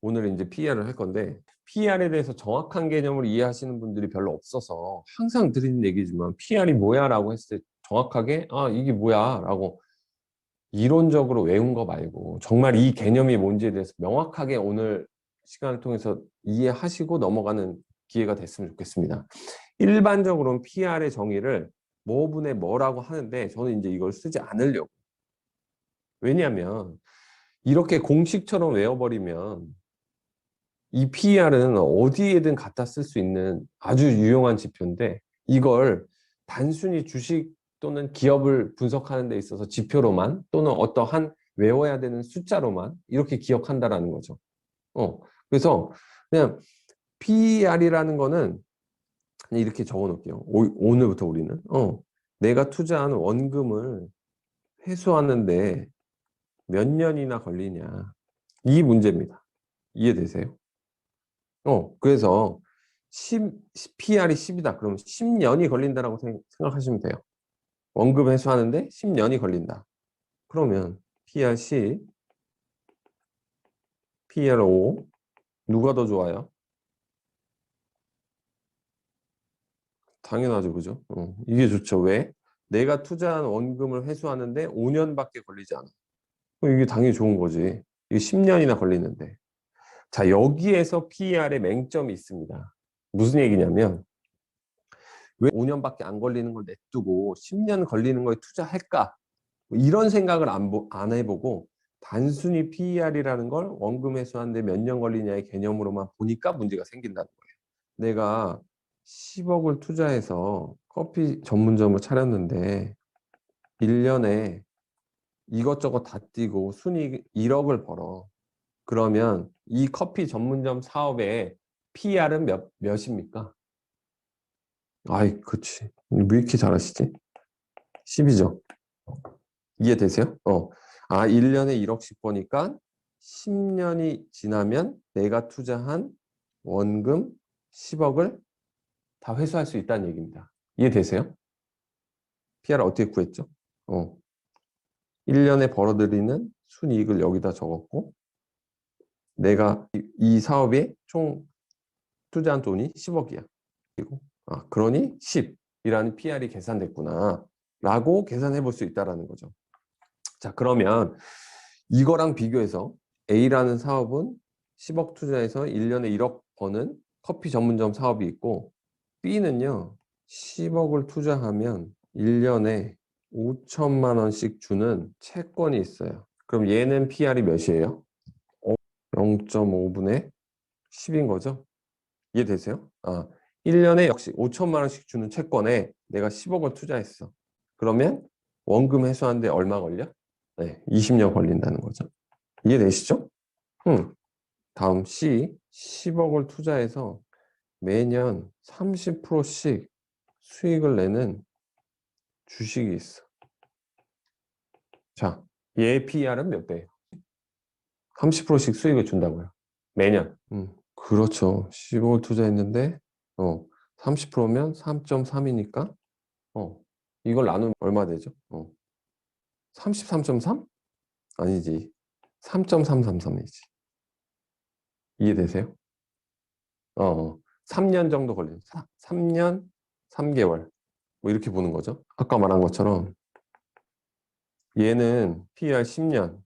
오늘 이제 PER을 할 건데 PER에 대해서 정확한 개념을 이해하시는 분들이 별로 없어서 항상 드리는 얘기지만 PER이 뭐야 라고 했을 때 정확하게 이게 뭐야 라고 이론적으로 외운 거 말고 정말 이 개념이 뭔지에 대해서 명확하게 오늘 시간을 통해서 이해하시고 넘어가는 기회가 됐으면 좋겠습니다. 일반적으로는 PER의 정의를 뭐분의 뭐라고 하는데 저는 이제 이걸 쓰지 않으려고. 왜냐하면 이렇게 공식처럼 외워버리면 이 PER은 어디에든 갖다 쓸 수 있는 아주 유용한 지표인데 이걸 단순히 주식 또는 기업을 분석하는 데 있어서 지표로만 또는 어떠한 외워야 되는 숫자로만 이렇게 기억한다라는 거죠. 그래서 그냥 PER이라는 거는 그냥 이렇게 적어 놓을게요. 오늘부터 우리는 내가 투자한 원금을 회수하는데 몇 년이나 걸리냐 이 문제입니다. 이해되세요? 그래서 PR이 10이다. 그러면 10년이 걸린다라고 생각하시면 돼요. 원금 회수하는데 10년이 걸린다. 그러면 PR 10, PR 5 누가 더 좋아요? 당연하죠, 그죠? 이게 좋죠. 왜? 내가 투자한 원금을 회수하는데 5년밖에 걸리지 않아. 이게 당연히 좋은 거지. 이게 10년이나 걸리는데. 자, 여기에서 PER의 맹점이 있습니다. 무슨 얘기냐면 왜 5년밖에 안 걸리는 걸 냅두고 10년 걸리는 거에 투자할까? 뭐 이런 생각을 안 해보고 단순히 PER이라는 걸 원금 회수하는데 몇 년 걸리냐의 개념으로만 보니까 문제가 생긴다는 거예요. 내가 10억을 투자해서 커피 전문점을 차렸는데 1년에 이것저것 다 띄고 순이익 1억을 벌어. 그러면 이 커피 전문점 사업의 PER은 몇입니까? 아이, 그치. 왜 이렇게 잘하시지? 10이죠. 이해되세요? 1년에 1억씩 버니까 10년이 지나면 내가 투자한 원금 10억을 다 회수할 수 있다는 얘기입니다. 이해되세요? PER 어떻게 구했죠? 1년에 벌어들이는 순이익을 여기다 적었고 내가 이 사업에 총 투자한 돈이 10억이야. 그리고 그러니 10이라는 PR이 계산됐구나 라고 계산해 볼 수 있다는 거죠. 자, 그러면 이거랑 비교해서 A라는 사업은 10억 투자해서 1년에 1억 버는 커피 전문점 사업이 있고 B는요 10억을 투자하면 1년에 5천만 원씩 주는 채권이 있어요. 그럼 얘는 PR이 몇이에요? 0.5분의 10인 거죠? 이해되세요? 1년에 역시 5천만 원씩 주는 채권에 내가 10억을 투자했어. 그러면 원금 회수하는데 얼마 걸려? 네, 20년 걸린다는 거죠. 이해되시죠? 다음 C, 10억을 투자해서 매년 30%씩 수익을 내는 주식이 있어. 자, 얘 PER은 몇 배예요? 30%씩 수익을 준다고요. 매년. 그렇죠. 10억을 투자했는데 30%면 3.3이니까 이걸 나누면 얼마 되죠? 33.3? 아니지. 3.333이지. 이해되세요? 3년 정도 걸리는 3년 3개월 뭐 이렇게 보는 거죠. 아까 말한 것처럼 얘는 PER 10년,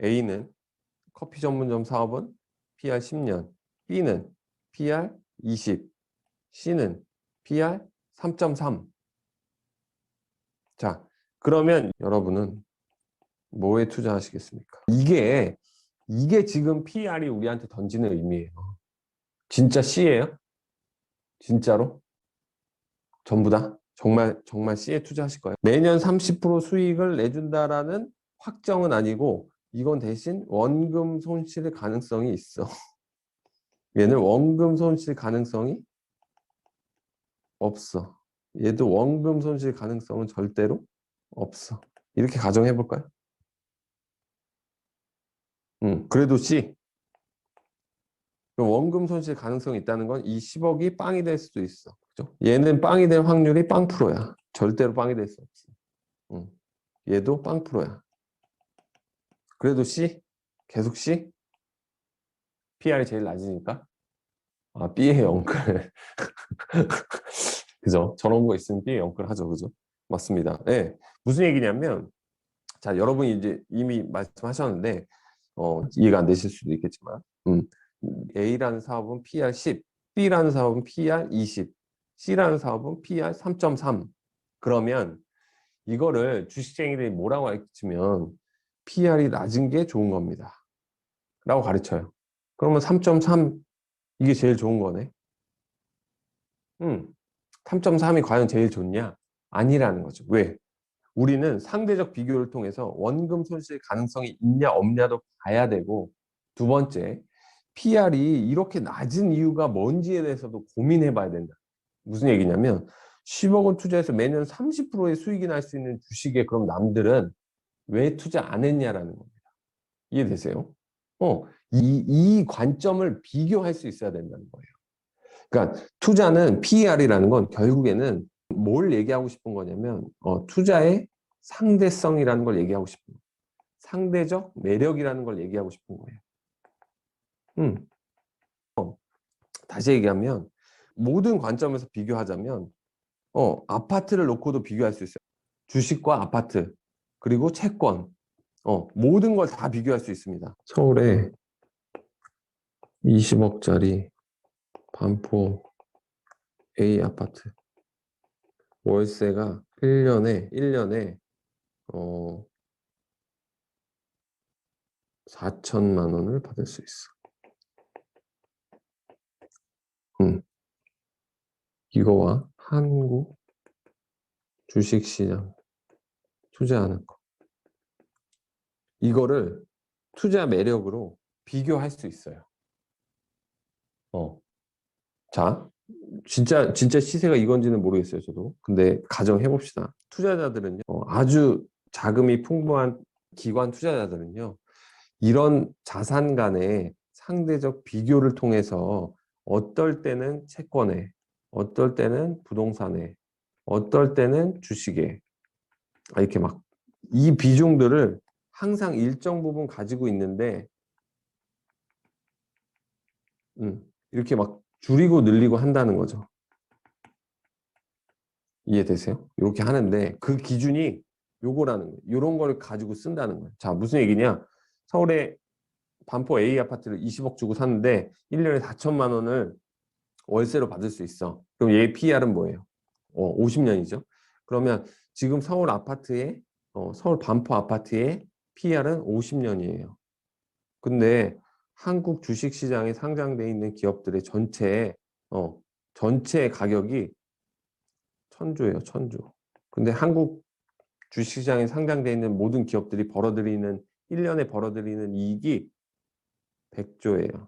A는 커피 전문점 사업은 PER 10년, B는 PER 20, C는 PER 3.3. 자, 그러면 여러분은 뭐에 투자하시겠습니까? 이게 지금 PER이 우리한테 던지는 의미예요. 진짜 C예요? 진짜로? 전부 다? 정말 C에 투자하실 거예요? 매년 30% 수익을 내준다라는 확정은 아니고 이건 대신 원금 손실 가능성이 있어. 얘는 원금 손실 가능성이 없어. 얘도 원금 손실 가능성은 절대로 없어. 이렇게 가정해 볼까요? 그래도 C. 원금 손실 가능성이 있다는 건 이 10억이 빵이 될 수도 있어. 그죠? 얘는 빵이 될 확률이 빵 프로야. 절대로 빵이 될 수 없어. 얘도 빵 프로야. 그래도 C? 계속 C? PR이 제일 낮으니까. 아, B의 영끌. 그죠? 저런 거 있으면 B의 영끌 하죠. 그죠? 맞습니다. 네. 무슨 얘기냐면, 자, 여러분이 이제 이미 말씀하셨는데, 이해가 안 되실 수도 있겠지만, A라는 사업은 PR 10, B라는 사업은 PR 20, C라는 사업은 PR 3.3. 그러면 이거를 주식쟁이들이 뭐라고 가르치면 PR이 낮은 게 좋은 겁니다. 라고 가르쳐요. 그러면 3.3 이게 제일 좋은 거네. 3.3이 과연 제일 좋냐? 아니라는 거죠. 왜? 우리는 상대적 비교를 통해서 원금 손실 가능성이 있냐 없냐도 봐야 되고, 두 번째, PR이 이렇게 낮은 이유가 뭔지에 대해서도 고민해 봐야 된다. 무슨 얘기냐면 10억 원 투자해서 매년 30%의 수익이 날 수 있는 주식에 그럼 남들은 왜 투자 안 했냐라는 겁니다. 이해되세요? 이 관점을 비교할 수 있어야 된다는 거예요. 그러니까 투자는 PER이라는 건 결국에는 뭘 얘기하고 싶은 거냐면 투자의 상대성이라는 걸 얘기하고 싶은 거예요. 상대적 매력이라는 걸 얘기하고 싶은 거예요. 다시 얘기하면 모든 관점에서 비교하자면 아파트를 놓고도 비교할 수 있어요. 주식과 아파트, 그리고 채권, 모든 걸 다 비교할 수 있습니다. 서울에 20억짜리 반포 A 아파트 월세가 1년에 4천만 원을 받을 수 있어. 이거와 한국 주식시장 투자하는 거. 이거를 투자 매력으로 비교할 수 있어요. 자, 진짜 시세가 이건지는 모르겠어요, 저도. 근데 가정해 봅시다. 투자자들은요, 아주 자금이 풍부한 기관 투자자들은요, 이런 자산 간의 상대적 비교를 통해서 어떨 때는 채권에, 어떨 때는 부동산에, 어떨 때는 주식에, 이렇게 막 이 비중들을 항상 일정 부분 가지고 있는데, 이렇게 막 줄이고 늘리고 한다는 거죠. 이해되세요? 이렇게 하는데 그 기준이 요거라는 거예요. 요런 걸 가지고 쓴다는 거예요. 자, 무슨 얘기냐? 서울에 반포 A 아파트를 20억 주고 샀는데 1년에 4천만 원을 월세로 받을 수 있어. 그럼 얘 PR은 뭐예요? 50년이죠. 그러면 지금 서울 아파트에 서울 반포 아파트의 PR은 50년이에요. 근데 한국 주식시장에 상장돼 있는 기업들의 전체 가격이 천조예요, 천조. 근데 한국 주식시장에 상장돼 있는 모든 기업들이 1년에 벌어들이는 이익이 100조예요.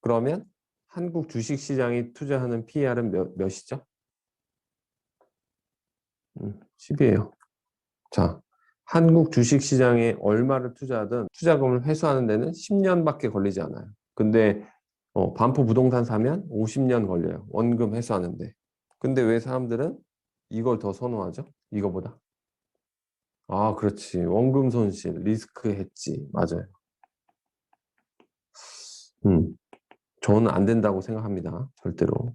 그러면 한국 주식시장이 투자하는 PER은 몇이죠? 10이에요. 자, 한국 주식시장에 얼마를 투자하든 투자금을 회수하는 데는 10년밖에 걸리지 않아요. 근데 반포 부동산 사면 50년 걸려요. 원금 회수하는데. 근데 왜 사람들은 이걸 더 선호하죠? 이거보다. 아, 그렇지. 원금 손실, 리스크 헤지. 맞아요. 저는 안 된다고 생각합니다. 절대로.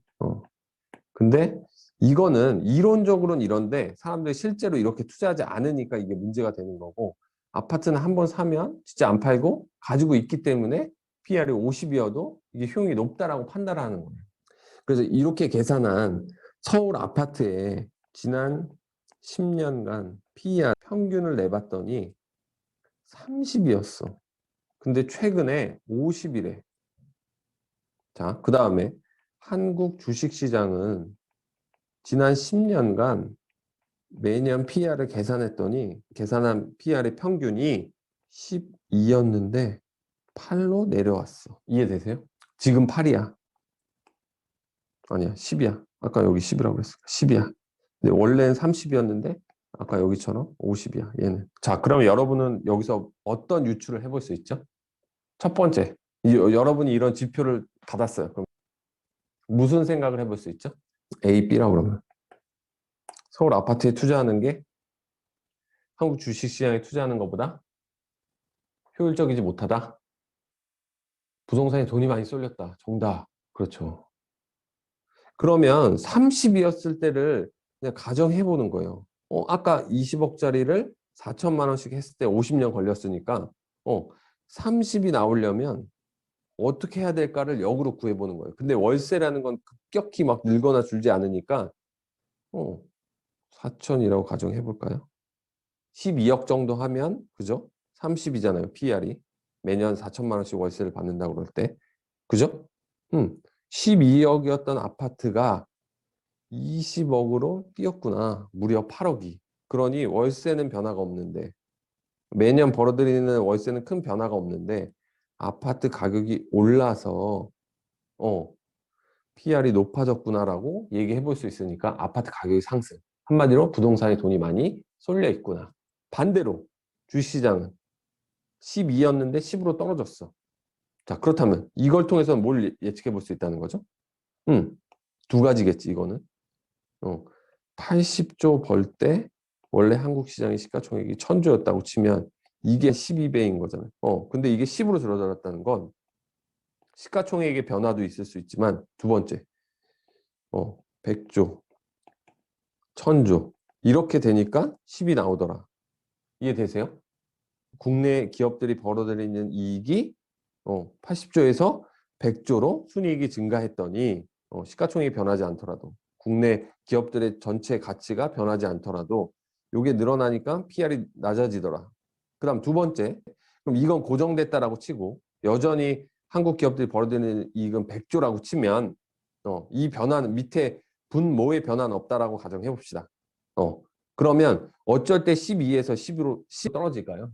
근데 이거는 이론적으로는 이런데 사람들이 실제로 이렇게 투자하지 않으니까 이게 문제가 되는 거고, 아파트는 한번 사면 진짜 안 팔고 가지고 있기 때문에 PR이 50이어도 이게 효용이 높다라고 판단을 하는 거예요. 그래서 이렇게 계산한 서울 아파트에 지난 10년간 PER 평균을 내봤더니 30이었어. 근데 최근에 50이래. 자, 그 다음에 한국 주식시장은 지난 10년간 매년 PER을 계산한 PER의 평균이 12였는데 8로 내려왔어. 이해되세요? 지금 8이야. 아니야, 10이야. 아까 여기 10이라고 그랬어. 10이야. 근데 원래는 30이었는데 아까 여기처럼 50이야, 얘는. 자, 그러면 여러분은 여기서 어떤 유추를 해볼 수 있죠? 첫 번째, 여러분이 이런 지표를 받았어요. 그럼 무슨 생각을 해볼 수 있죠? A, B라고 그러면. 서울 아파트에 투자하는 게 한국 주식시장에 투자하는 것보다 효율적이지 못하다. 부동산에 돈이 많이 쏠렸다. 정답. 그렇죠. 그러면 30이었을 때를 그냥 가정해 보는 거예요. 아까 20억짜리를 4천만 원씩 했을 때 50년 걸렸으니까 30이 나오려면 어떻게 해야 될까를 역으로 구해보는 거예요. 근데 월세라는 건 급격히 막 늘거나 줄지 않으니까 4천이라고 가정해 볼까요? 12억 정도 하면 그죠? 30이잖아요. PR이. 매년 4천만 원씩 월세를 받는다고 그럴 때. 그죠? 12억이었던 아파트가 20억으로 뛰었구나. 무려 8억이. 그러니 월세는 변화가 없는데 매년 벌어들이는 월세는 큰 변화가 없는데 아파트 가격이 올라서 PR이 높아졌구나라고 얘기해 볼 수 있으니까 아파트 가격이 상승. 한마디로 부동산에 돈이 많이 쏠려 있구나. 반대로 주식시장은 12였는데 10으로 떨어졌어. 자, 그렇다면 이걸 통해서 뭘 예측해 볼 수 있다는 거죠? 두 가지겠지, 이거는. 어, 80조 벌 때 원래 한국 시장의 시가총액이 1000조였다고 치면 이게 12배인 거잖아요. 근데 이게 10으로 줄어들었다는 건 시가총액의 변화도 있을 수 있지만 두 번째, 100조, 1000조 이렇게 되니까 10이 나오더라. 이해되세요? 국내 기업들이 벌어들이는 이익이 80조에서 100조로 순이익이 증가했더니 시가총액이 변하지 않더라도 국내 기업들의 전체 가치가 변하지 않더라도 이게 늘어나니까 PR이 낮아지더라. 그다음 두 번째, 그럼 이건 고정됐다라고 치고 여전히 한국 기업들이 벌어들이는 이익은 100조라고 치면 이 변화는 밑에 분모의 변화는 없다라고 가정해 봅시다. 그러면 어쩔 때 12에서 10으로 10 떨어질까요?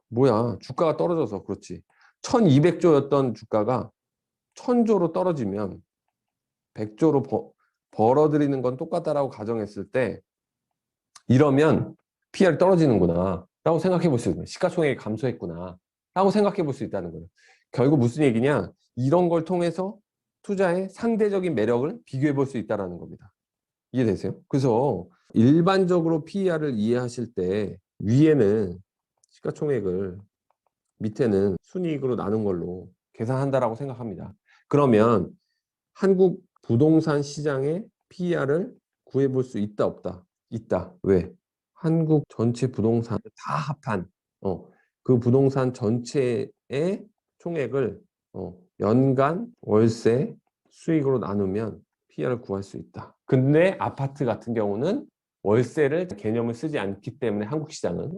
뭐야. 주가가 떨어져서 그렇지. 1200조였던 주가가 1000조로 떨어지면 100조로 벌어들이는 건 똑같다라고 가정했을 때 이러면 PR이 떨어지는구나 라고 생각해 볼 수 있는 거예요. 시가총액이 감소했구나 라고 생각해 볼 수 있다는 거예요. 결국 무슨 얘기냐? 이런 걸 통해서 투자의 상대적인 매력을 비교해 볼 수 있다는 겁니다. 이해되세요? 그래서 일반적으로 PER을 이해하실 때 위에는 시가총액을 밑에는 순이익으로 나눈 걸로 계산한다라고 생각합니다. 그러면 한국 부동산 시장의 PER을 구해볼 수 있다, 없다? 있다. 왜? 한국 전체 부동산을 다 합한 그 부동산 전체의 총액을 연간 월세 수익으로 나누면 PER을 구할 수 있다. 근데 아파트 같은 경우는 월세를 개념을 쓰지 않기 때문에 한국 시장은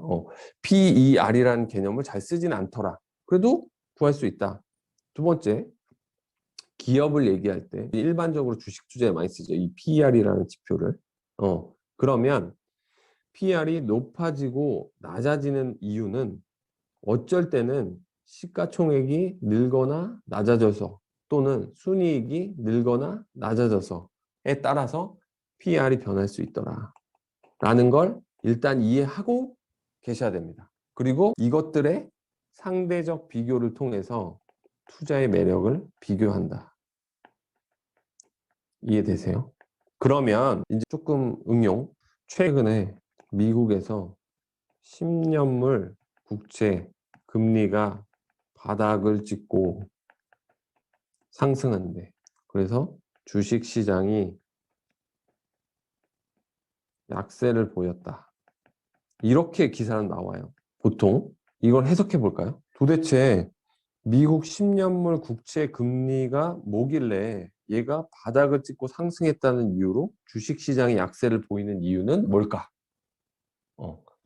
PER이라는 개념을 잘 쓰진 않더라. 그래도 구할 수 있다. 두 번째, 기업을 얘기할 때 일반적으로 주식 투자에 많이 쓰죠. 이 PER이라는 지표를. 그러면 PER이 높아지고 낮아지는 이유는 어쩔 때는 시가총액이 늘거나 낮아져서 또는 순이익이 늘거나 낮아져서에 따라서 PER이 변할 수 있더라. 라는 걸 일단 이해하고 계셔야 됩니다. 그리고 이것들의 상대적 비교를 통해서 투자의 매력을 비교한다. 이해되세요? 그러면 이제 조금 응용. 최근에 미국에서 10년물 국채 금리가 바닥을 찍고 상승한대. 그래서 주식 시장이 약세를 보였다. 이렇게 기사는 나와요. 보통 이걸 해석해 볼까요? 도대체 미국 10년물 국채 금리가 뭐길래 얘가 바닥을 찍고 상승했다는 이유로 주식시장이 약세를 보이는 이유는 뭘까?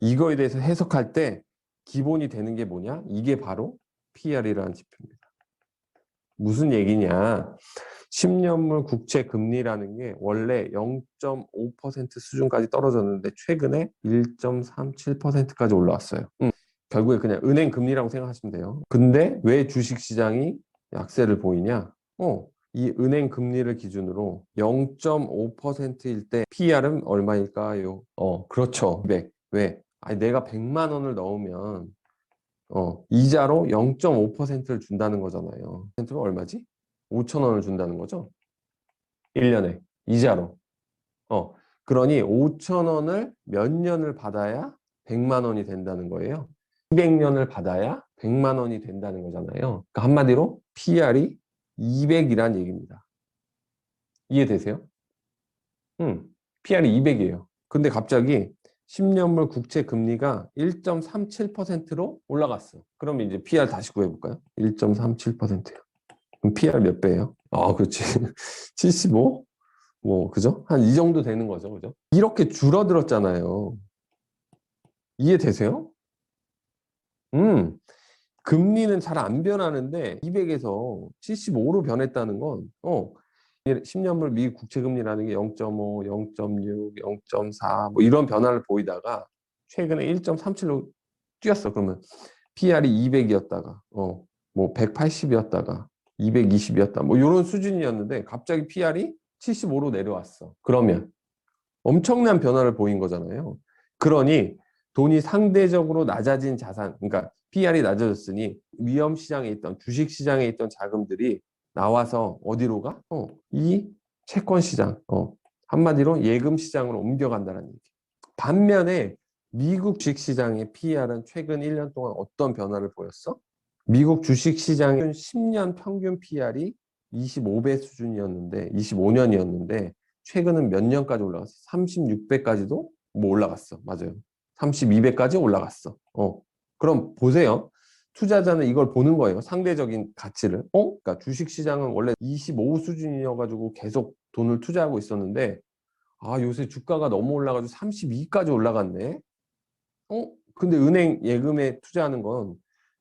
이거에 대해서 해석할 때 기본이 되는 게 뭐냐? 이게 바로 PER이라는 지표입니다. 무슨 얘기냐? 10년물 국채 금리라는 게 원래 0.5% 수준까지 떨어졌는데 최근에 1.37%까지 올라왔어요. 결국에 그냥 은행 금리라고 생각하시면 돼요. 근데 왜 주식시장이 약세를 보이냐? 이 은행 금리를 기준으로 0.5%일 때 PER은 얼마일까요? 그렇죠. 200. 왜? 아니, 내가 100만 원을 넣으면 이자로 0.5%를 준다는 거잖아요. %가 얼마지? 5천 원을 준다는 거죠. 1년에 이자로. 그러니 5천 원을 몇 년을 받아야 100만 원이 된다는 거예요. 200년을 받아야 100만 원이 된다는 거잖아요. 그러니까 한마디로 PER이 200이란 얘기입니다. 이해되세요? PER이 200이에요. 근데 갑자기 10년물 국채 금리가 1.37%로 올라갔어. 그러면 이제 PER 다시 구해볼까요? 1.37%예요. 그럼 PER 몇 배예요? 아, 그렇지. 75? 뭐, 그죠? 한 이 정도 되는 거죠. 그죠? 이렇게 줄어들었잖아요. 이해되세요? 음, 금리는 잘 안 변하는데 200에서 75로 변했다는 건, 10년물 미국 국채 금리라는 게 0.5, 0.6, 0.4, 뭐 이런 변화를 보이다가 최근에 1.37로 뛰었어. 그러면 PR이 200이었다가, 뭐 180이었다가 220이었다. 뭐 이런 수준이었는데 갑자기 PR이 75로 내려왔어. 그러면 엄청난 변화를 보인 거잖아요. 그러니 돈이 상대적으로 낮아진 자산, 그러니까 PR이 낮아졌으니 위험 시장에 있던 주식 시장에 있던 자금들이 나와서 어디로 가? 이 채권 시장, 한마디로 예금 시장으로 옮겨간다는 얘기. 반면에 미국 주식 시장의 PER은 최근 1년 동안 어떤 변화를 보였어? 미국 주식 시장의 10년 평균 PER이 25배 수준이었는데, 25년이었는데, 최근은 몇 년까지 올라갔어? 36배까지도 뭐 올라갔어. 맞아요. 32배까지 올라갔어. 그럼 보세요. 투자자는 이걸 보는 거예요. 상대적인 가치를. 그러니까 주식 시장은 원래 25 수준이어가지고 계속 돈을 투자하고 있었는데, 아, 요새 주가가 너무 올라가지고 32까지 올라갔네. 근데 은행 예금에 투자하는 건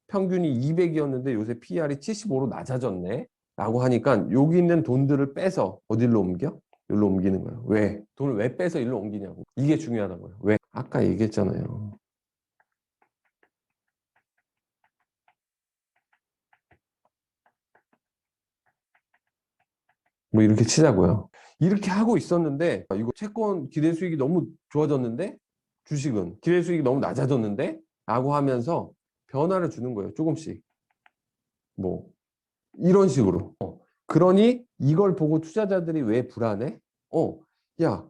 평균이 200이었는데 요새 PR이 75로 낮아졌네. 라고 하니까 여기 있는 돈들을 빼서 어디로 옮겨? 여기로 옮기는 거예요. 왜? 돈을 왜 빼서 일로 옮기냐고. 이게 중요하다고요. 왜? 아까 얘기했잖아요. 뭐 이렇게 치자고요. 이렇게 하고 있었는데 이거 채권 기대 수익이 너무 좋아졌는데 주식은 기대 수익이 너무 낮아졌는데 라고 하면서 변화를 주는 거예요. 조금씩. 뭐 이런 식으로. 그러니 이걸 보고 투자자들이 왜 불안해? 야,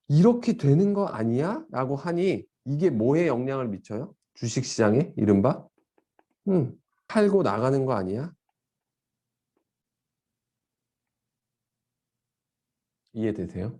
이렇게 되는 거 아니야? 라고 하니 이게 뭐에 영향을 미쳐요? 주식시장에 이른바? 팔고 나가는 거 아니야? 이해되세요?